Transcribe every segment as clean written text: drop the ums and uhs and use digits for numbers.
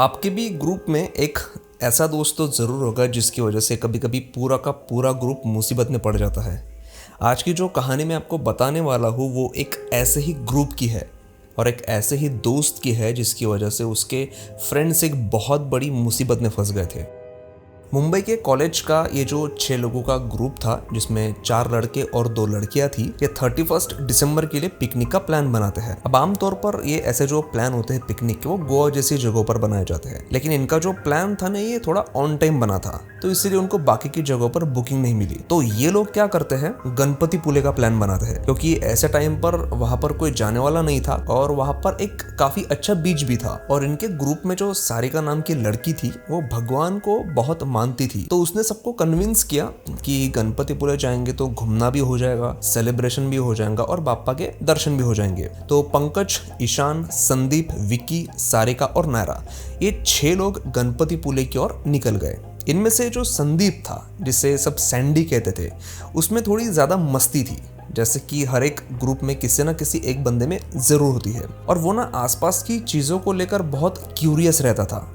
आपके भी ग्रुप में एक ऐसा दोस्त तो ज़रूर होगा जिसकी वजह से कभी कभी पूरा का पूरा ग्रुप मुसीबत में पड़ जाता है। आज की जो कहानी मैं आपको बताने वाला हूँ वो एक ऐसे ही ग्रुप की है और एक ऐसे ही दोस्त की है जिसकी वजह से उसके फ्रेंड्स एक बहुत बड़ी मुसीबत में फंस गए थे। मुंबई के कॉलेज का ये जो 6 लोगों का ग्रुप था जिसमें 4 लड़के और 2 लड़कियां थी, ये 31 दिसंबर के लिए पिकनिक का प्लान बनाते हैं। अब आमतौर पर ये ऐसे जो प्लान होते हैं पिकनिक के वो गोवा जैसी जगहों पर बनाए जाते हैं, लेकिन इनका जो प्लान था ना ये थोड़ा ऑन टाइम बना था, तो इसलिए उनको बाकी की जगहों पर बुकिंग नहीं मिली। तो ये लोग क्या करते हैं, गणपतिपुले का प्लान बनाते हैं, क्योंकि ऐसे टाइम पर वहां पर कोई जाने वाला नहीं था और वहां पर एक काफी अच्छा बीच भी था। और इनके ग्रुप में जो सारिका नाम की लड़की थी वो भगवान को बहुत मानती थी, तो उसने सबको कन्विंस किया कि गणपतिपुले जाएंगे तो घूमना भी हो जाएगा, सेलिब्रेशन भी हो जाएगा और बाप्पा के दर्शन भी हो जाएंगे। तो पंकज, ईशान, संदीप, विक्की, सारिका और नायरा, ये 6 लोग गणपतिपुले की ओर निकल गए। इनमें से जो संदीप था, जिसे सब सैंडी कहते थे, उसमें थोड़ी ज्यादा मस्ती थी, जैसे कि हर एक ग्रुप में किसी ना किसी एक बंदे में जरूर होती है। और वो ना आसपास की चीजों को लेकर बहुत क्यूरियस रहता था,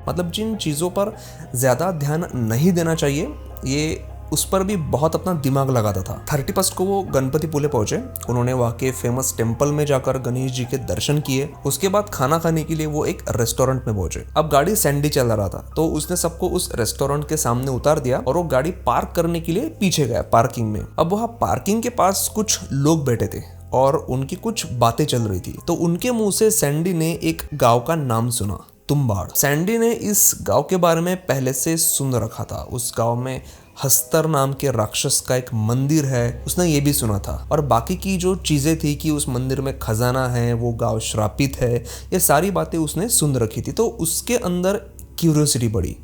मतलब जिन चीज़ों पर ज़्यादा ध्यान नहीं देना चाहिए ये उस पर भी बहुत अपना दिमाग लगाता था। 31 को वो गणपतिपुले पहुंचे। उन्होंने वहाँ के फेमस टेम्पल में जाकर गणेश जी के दर्शन किए। उसके बाद खाना खाने के लिए वो एक रेस्टोरेंट में पहुंचे। अब गाड़ी सैंडी चल रहा था, तो उसने सबको उस रेस्टोरेंट के सामने उतार दिया और वो गाड़ी पार्क करने के लिए पीछे गया पार्किंग में। अब वहाँ पार्किंग के पास कुछ लोग बैठे थे और उनकी कुछ बातें चल रही थी, तो उनके मुंह से सैंडी ने एक गाँव का नाम सुना, तुम्बाड़। सैंडी ने इस गांव के बारे में पहले से सुन रखा था। उस गांव में हस्तर नाम के राक्षस का एक मंदिर है, उसने ये भी सुना था। और बाकी की जो चीजें थी कि उस मंदिर में खजाना है, वो गांव श्रापित है, ये सारी बातें उसने सुन रखी थी। तो उसके अंदर क्यूरियोसिटी बढ़ी।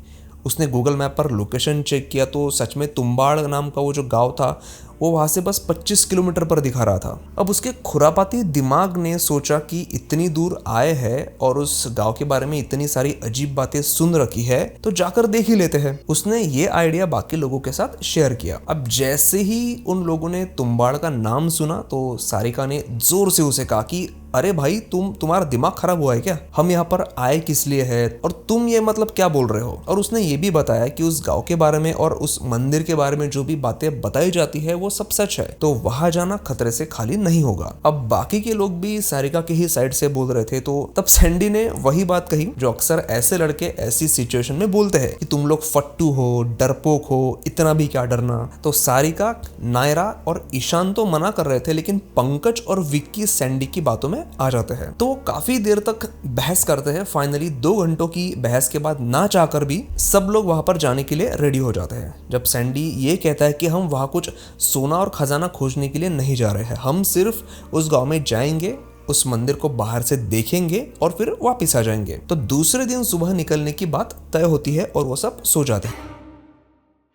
उसने गूगल मैप पर लोकेशन चेक किया तो सच में तुम्बाड़ नाम का वो जो गांव था वो वहां से बस 25 किलोमीटर पर दिखा रहा था। अब उसके खुरापाती दिमाग ने सोचा कि इतनी दूर आए हैं और उस गांव के बारे में इतनी सारी अजीब बातें सुन रखी है तो जाकर देख ही लेते हैं। उसने ये आइडिया बाकी लोगों के साथ शेयर किया। अब जैसे ही उन लोगों ने तुम्बाड़ का नाम सुना तो सारिका ने जोर से उसे कहा कि अरे भाई, तुम्हारा दिमाग खराब हुआ है क्या? हम यहाँ पर आए किस लिए है और तुम ये मतलब क्या बोल रहे हो? और उसने ये भी बताया कि उस गांव के बारे में और उस मंदिर के बारे में जो भी बातें बताई जाती है वो सब सच है, तो वहां जाना खतरे से खाली नहीं होगा। अब बाकी के लोग भी सारिका के ही साइड से बोल रहे थे, तो तब सैंडी ने वही बात कही जो अक्सर ऐसे लड़के ऐसी सिचुएशन में बोलते हैं कि तुम लोग फट्टू हो, डरपोक हो, इतना भी क्या डरना। तो सारिका, नायरा और ईशान तो मना कर रहे थे, लेकिन पंकज और विक्की सैंडी की बातों में आ जाते हैं। तो काफी देर तक बहस करते हैं। फाइनली 2 घंटों की बहस के बाद ना चाहकर भी सब लोग वहां पर जाने के लिए रेडी हो जाते हैं। जब सैंडी ये कहता है कि हम वहां कुछ सोना और खजाना खोजने के लिए नहीं जा रहे हैं, हम सिर्फ उस गांव में जाएंगे, उस मंदिर को बाहर से देखेंगे और फिर वापस आ जाएंगे। तो दूसरे दिन सुबह निकलने की बात तय होती है और वो सब सो जाते हैं।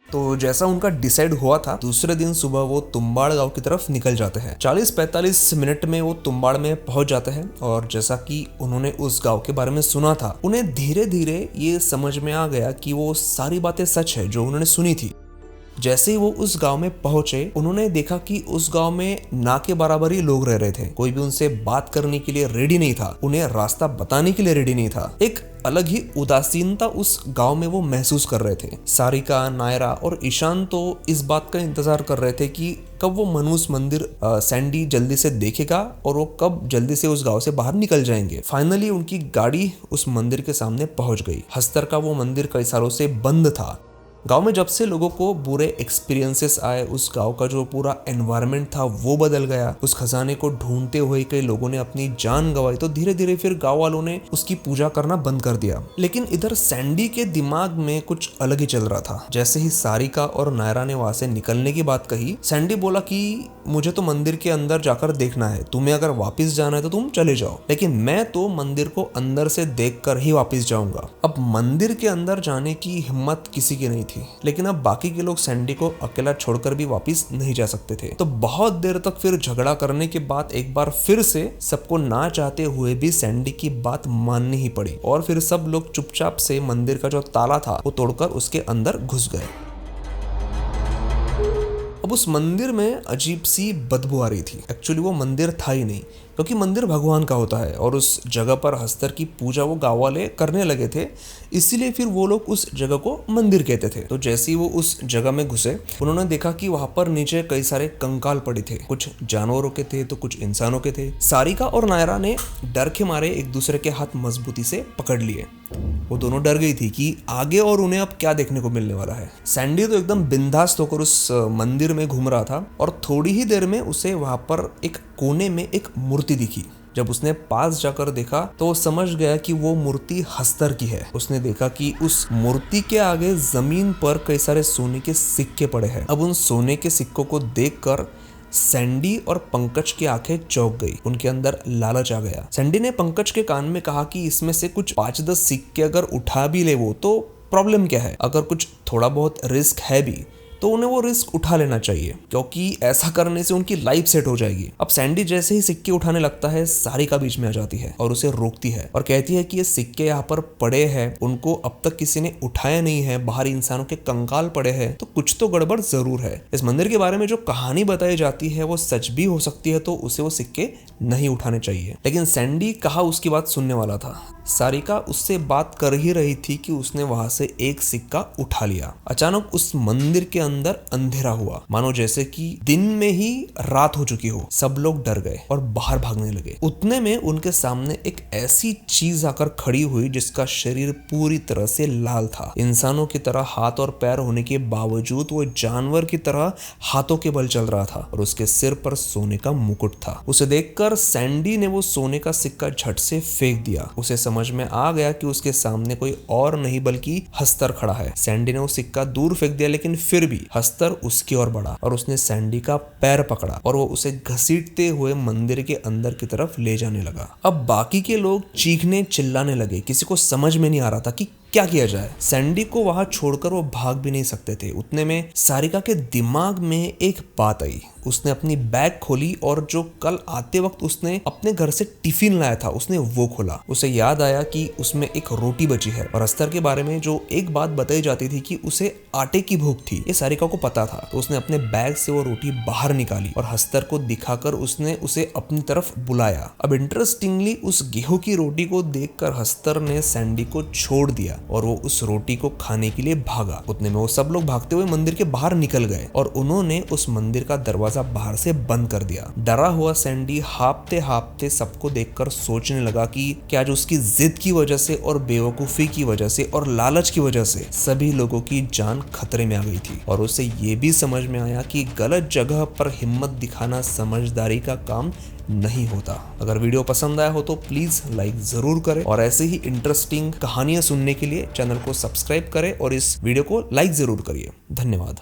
तो जैसा उनका डिसाइड हुआ था, दूसरे दिन सुबह वो तुम्बाड़ गांव की तरफ निकल जाते हैं। 40-45 मिनट में वो तुम्बाड़ में पहुंच जाते हैं और जैसा कि उन्होंने उस गांव के बारे में सुना था, उन्हें धीरे धीरे ये समझ में आ गया कि वो सारी बातें सच है जो उन्होंने सुनी थी। जैसे ही वो उस गांव में पहुंचे, उन्होंने देखा कि उस गांव में ना के बराबर ही लोग रह रहे थे। कोई भी उनसे बात करने के लिए रेडी नहीं था, उन्हें रास्ता बताने के लिए रेडी नहीं था। एक अलग ही उदासीनता उस गांव में वो महसूस कर रहे थे। सारिका, नायरा और ईशान तो इस बात का इंतजार कर रहे थे कि कब वो मनूस मंदिर सैंडी जल्दी से देखेगा और वो कब जल्दी से उस गांव से बाहर निकल जाएंगे। फाइनली उनकी गाड़ी उस मंदिर के सामने पहुंच गई। हस्तर का वो मंदिर कई सालों से बंद था। गांव में जब से लोगों को बुरे एक्सपीरियंसेस आए, उस गांव का जो पूरा एनवायरनमेंट था वो बदल गया। उस खजाने को ढूंढते हुए कई लोगों ने अपनी जान गंवाई, तो धीरे धीरे फिर गांव वालों ने उसकी पूजा करना बंद कर दिया। लेकिन इधर सैंडी के दिमाग में कुछ अलग ही चल रहा था। जैसे ही सारिका और नायरा ने वहां से निकलने की बात कही, सैंडी बोला कि मुझे तो मंदिर के अंदर जाकर देखना है, तुम्हें अगर वापस जाना है तो तुम चले जाओ, लेकिन मैं तो मंदिर को अंदर से देखकर ही वापस जाऊंगा। अब मंदिर के अंदर जाने की हिम्मत किसी की नहीं थी, लेकिन अब बाकी के लोग सैंडी को अकेला छोड़कर भी वापस नहीं जा सकते थे। तो बहुत देर तक फिर झगड़ा करने के बाद एक बार फिर से सबको ना चाहते हुए भी सैंडी की बात माननी ही पड़ी और फिर सब लोग चुपचाप से मंदिर का जो ताला था वो तोड़कर उसके अंदर घुस गए। अब उस मंदिर में अजीब सी बदबू आ रही थी। एक्चुअली वो मंदिर था ही नहीं, क्योंकि मंदिर भगवान का होता है और उस जगह पर हस्तर की पूजा वो गाँव वाले करने लगे थे, इसीलिए फिर वो लोग उस जगह को मंदिर कहते थे। तो जैसे ही वो उस जगह में घुसे, उन्होंने देखा कि वहां पर नीचे कई सारे कंकाल पड़े थे, कुछ जानवरों के थे तो कुछ इंसानों के थे। सारिका और नायरा ने डर के मारे एक दूसरे के हाथ मजबूती से पकड़ लिए। वो दोनों डर गई थी कि आगे और उन्हें अब क्या देखने को मिलने वाला है। सैंडी तो एकदम बिंदास होकर उस मंदिर में घूम रहा था और थोड़ी ही देर में उसे वहां पर एक कोने में एक मूर्ति दिखी। जब उसने पास जाकर देखा तो वो समझ गया कि वो मूर्ति हस्तर की है। उसने देखा कि उस मूर्ति के आगे जमीन पर कई सारे सोने के सिक्के पड़े हैं। अब उन सोने के सिक्कों को देखकर सैंडी और पंकज की आंखें चौंक गई। उनके अंदर लालच आ गया। सैंडी ने पंकज के कान में कहा कि इसमें से कुछ 5-10 सिक्के अगर उठा भी ले वो तो प्रॉब्लम क्या है, अगर कुछ थोड़ा बहुत रिस्क है भी तो उन्हें वो रिस्क उठा लेना चाहिए, क्योंकि ऐसा करने से उनकी लाइफ सेट हो जाएगी। अब सैंडी जैसे ही सिक्के उठाने लगता है, सारिका बीच में आ जाती है और उसे रोकती है और कहती है कि ये सिक्के यहाँ पर पड़े हैं, उनको अब तक किसी ने उठाया नहीं है, बाहर इंसानों के कंकाल पड़े हैं, तो कुछ तो गड़बड़ जरूर है। इस मंदिर के बारे में जो कहानी बताई जाती है वो सच भी हो सकती है, तो उसे वो सिक्के नहीं उठाने चाहिए। लेकिन सैंडी कहा उसकी बात सुनने वाला था। सारिका उससे बात कर ही रही थी कि उसने वहां से एक सिक्का उठा लिया। अचानक उस मंदिर के अंदर अंधेरा हुआ, मानो जैसे कि दिन में ही रात हो चुकी हो। सब लोग डर गए और बाहर भागने लगे। उतने में उनके सामने एक ऐसी चीज आकर खड़ी हुई जिसका शरीर पूरी तरह से लाल था। इंसानों की तरह हाथ और पैर होने के बावजूद वो जानवर की तरह हाथों के बल चल रहा था और उसके सिर पर सोने का मुकुट था। उसे देखकर सैंडी ने वो सोने का सिक्का झट से फेंक दिया। उसे समझ में आ गया कि उसके सामने कोई और नहीं बल्कि हस्तर खड़ा है। सैंडी ने वो सिक्का दूर फेंक दिया, लेकिन फिर भी हस्तर उसकी ओर बढ़ा और उसने सैंडी का पैर पकड़ा और वो उसे घसीटते हुए मंदिर के अंदर की तरफ ले जाने लगा। अब बाकी के लोग चीखने चिल्लाने लगे। किसी को समझ में नहीं आ रहा था कि क्या किया जाए। सैंडी को वहां छोड़कर वो भाग भी नहीं सकते थे। उतने में सारिका के दिमाग में एक बात आई। उसने अपनी बैग खोली और जो कल आते वक्त उसने अपने घर से टिफिन लाया था उसने वो खोला। उसे याद आया कि उसमें एक रोटी बची है और हस्तर के बारे में जो एक बात बताई जाती थी कि उसे आटे की भूख थी, ये सारिका को पता था। तो उसने अपने बैग से वो रोटी बाहर निकाली और हस्तर को दिखाकर उसने उसे अपनी तरफ बुलाया। अब इंटरेस्टिंगली उस गेहूं की रोटी को देखकर हस्तर ने सैंडी को छोड़ दिया और वो उस रोटी को खाने के लिए भागा। उतने में वो सब लोग भागते हुए मंदिर के बाहर निकल गए और उन्होंने उस मंदिर का दरवाजा बाहर से बंद कर दिया। डरा हुआ सैंडी हाँफते हाँफते सबको देखकर सोचने लगा कि क्या आज उसकी जिद की वजह से और बेवकूफी की वजह से और लालच की वजह से सभी लोगों की जान खतरे में आ गई थी। और उसे ये भी समझ में आया कि गलत जगह पर हिम्मत दिखाना समझदारी का काम नहीं होता। अगर वीडियो पसंद आया हो तो प्लीज लाइक जरूर करें और ऐसे ही इंटरेस्टिंग कहानियां सुनने के लिए चैनल को सब्सक्राइब करें और इस वीडियो को लाइक जरूर करिए। धन्यवाद।